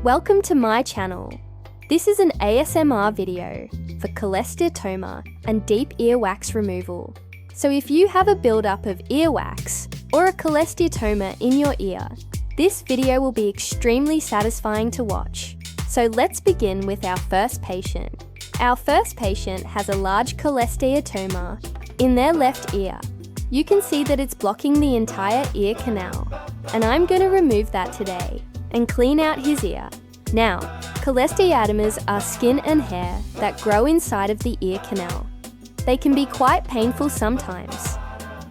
Welcome to my channel. This is an ASMR video for cholesteatoma and deep earwax removal. So if you have a buildup of earwax or a cholesteatoma in your ear, this video will be extremely satisfying to watch. So let's begin with our first patient. Our first patient has a large cholesteatoma in their left ear. You can see that it's blocking the entire ear canal, and I'm going to remove that today and clean out his ear. Now, cholesteatomas are skin and hair that grow inside of the ear canal. They can be quite painful sometimes.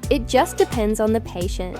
It just depends on the patient.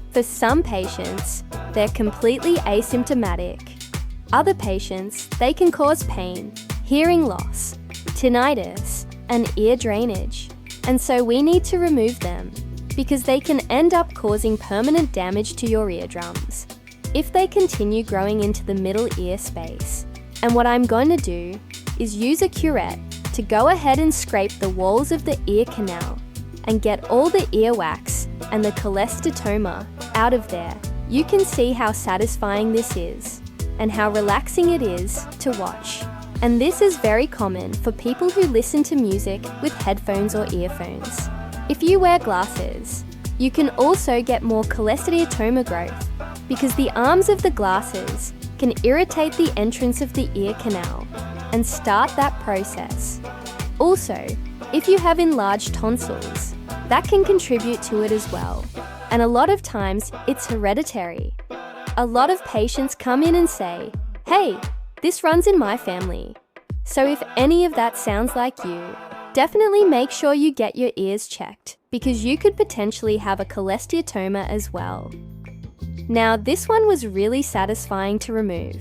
For some patients, they're completely asymptomatic. Other patients, they can cause pain, hearing loss, tinnitus, and ear drainage. And so we need to remove them because they can end up causing permanent damage to your eardrums if they continue growing into the middle ear space. And what I'm going to do is use a curette to go ahead and scrape the walls of the ear canal and get all the earwax and the cholesteatoma out of there. You can see how satisfying this is and how relaxing it is to watch. And this is very common for people who listen to music with headphones or earphones. If you wear glasses, you can also get more cholesteatoma growth because the arms of the glasses can irritate the entrance of the ear canal and start that process. Also, if you have enlarged tonsils, that can contribute to it as well. And a lot of times, it's hereditary. A lot of patients come in and say, "Hey, this runs in my family." So if any of that sounds like you, definitely make sure you get your ears checked because you could potentially have a cholesteatoma as well. Now, this one was really satisfying to remove.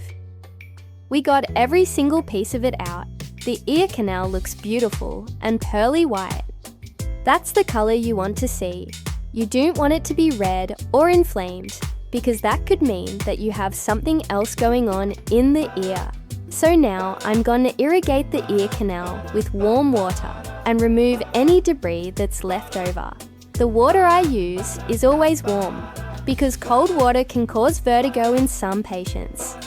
We got every single piece of it out. The ear canal looks beautiful and pearly white. That's the color you want to see. You don't want it to be red or inflamed because that could mean that you have something else going on in the ear. So now I'm going to irrigate the ear canal with warm water and remove any debris that's left over. The water I use is always warm because cold water can cause vertigo in some patients.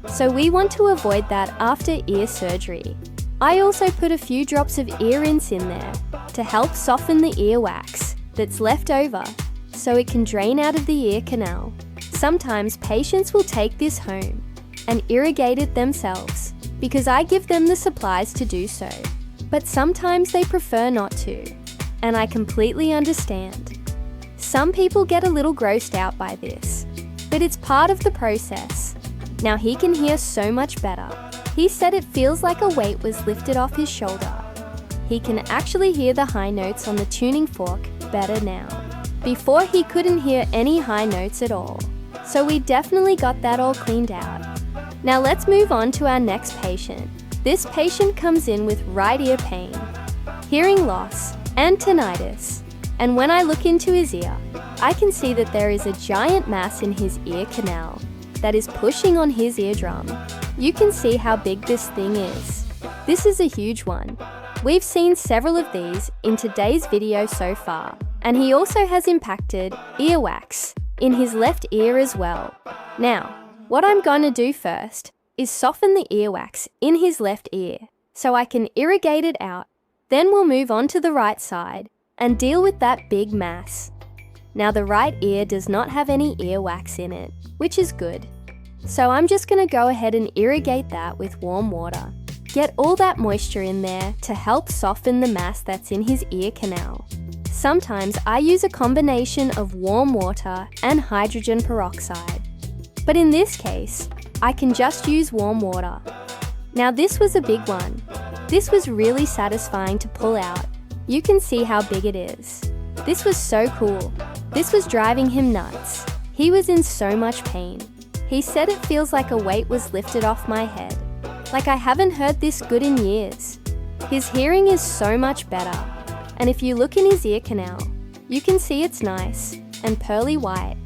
So we want to avoid that after ear surgery. I also put a few drops of ear rinse in there to help soften the earwax that's left over so it can drain out of the ear canal. Sometimes patients will take this home and irrigate it themselves because I give them the supplies to do so. But sometimes they prefer not to, and I completely understand. Some people get a little grossed out by this, but it's part of the process. Now he can hear so much better. He said it feels like a weight was lifted off his shoulder. He can actually hear the high notes on the tuning fork better now. Before he couldn't hear any high notes at all. So we definitely got that all cleaned out. Now let's move on to our next patient. This patient comes in with right ear pain, hearing loss, and tinnitus. And when I look into his ear, I can see that there is a giant mass in his ear canal that is pushing on his eardrum. You can see how big this thing is. This is a huge one. We've seen several of these in today's video so far. And he also has impacted earwax in his left ear as well. Now, what I'm going to do first is soften the earwax in his left ear so I can irrigate it out. Then we'll move on to the right side and deal with that big mass. Now the right ear does not have any earwax in it, which is good. So I'm just going to go ahead and irrigate that with warm water. Get all that moisture in there to help soften the mass that's in his ear canal. Sometimes I use a combination of warm water and hydrogen peroxide. But in this case, I can just use warm water. Now this was a big one. This was really satisfying to pull out. You can see how big it is. This was so cool. This was driving him nuts. He was in so much pain. He said it feels like a weight was lifted off my head. Like I haven't heard this good in years. His hearing is so much better. And if you look in his ear canal, you can see it's nice and pearly white.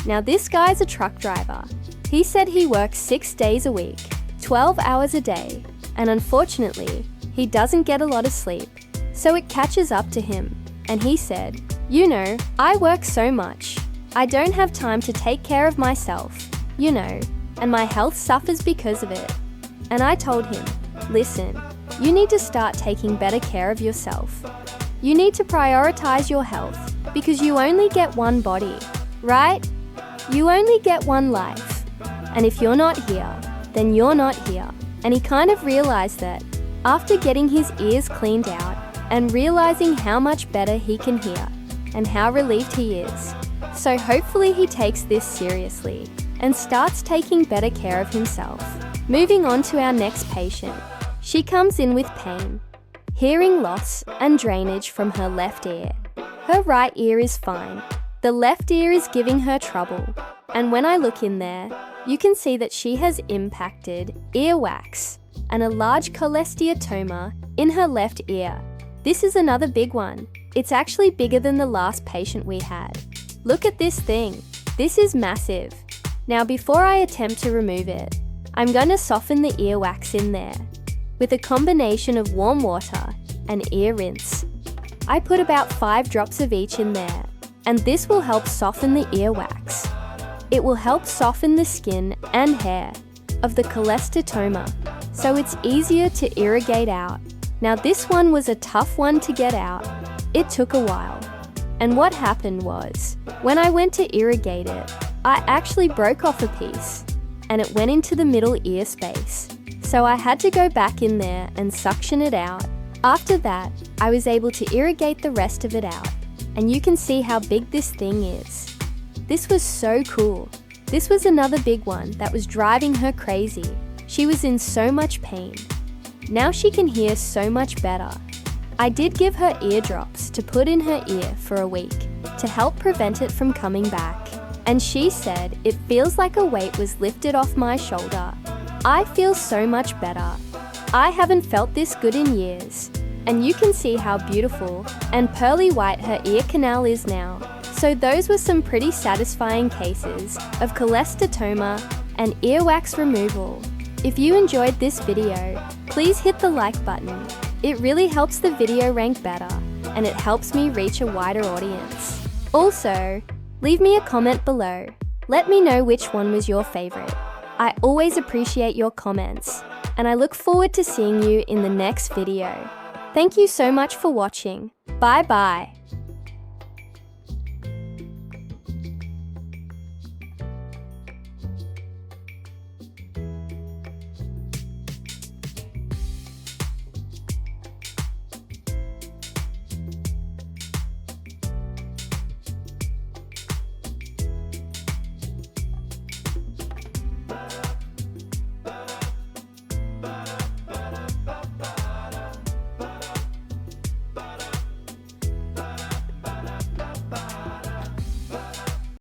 Now this guy's a truck driver. He said he works 6 days a week, 12 hours a day, and unfortunately, he doesn't get a lot of sleep. So it catches up to him. And he said, "You know, I work so much. I don't have time to take care of myself. You know, and my health suffers because of it. And I told him, listen, you need to start taking better care of yourself. You need to prioritize your health because you only get one body, right? You only get one life. And if you're not here, then you're not here. And he kind of realized that after getting his ears cleaned out and realizing how much better he can hear and how relieved he is. So hopefully he takes this seriously and starts taking better care of himself. Moving on to our next patient. She comes in with pain, hearing loss and drainage from her left ear. Her right ear is fine. The left ear is giving her trouble. And when I look in there, you can see that she has impacted earwax and a large cholesteatoma in her left ear. This is another big one. It's actually bigger than the last patient we had. Look at this thing. This is massive. Now before I attempt to remove it, I'm going to soften the earwax in there with a combination of warm water and ear rinse. I put about 5 drops of each in there, and this will help soften the earwax. It will help soften the skin and hair of the cholesteatoma, so it's easier to irrigate out. Now this one was a tough one to get out. It took a while. And what happened was, when I went to irrigate it, I actually broke off a piece, and it went into the middle ear space. So I had to go back in there and suction it out. After that, I was able to irrigate the rest of it out, and you can see how big this thing is. This was so cool. This was another big one that was driving her crazy. She was in so much pain. Now she can hear so much better. I did give her eardrops to put in her ear for a week to help prevent it from coming back. And she said it feels like a weight was lifted off my shoulder. I feel so much better. I haven't felt this good in years. And you can see how beautiful and pearly white her ear canal is now. So those were some pretty satisfying cases of cholesteatoma and earwax removal. If you enjoyed this video, please hit the like button. It really helps the video rank better, and it helps me reach a wider audience. Also, leave me a comment below. Let me know which one was your favorite. I always appreciate your comments, and I look forward to seeing you in the next video. Thank you so much for watching. Bye bye.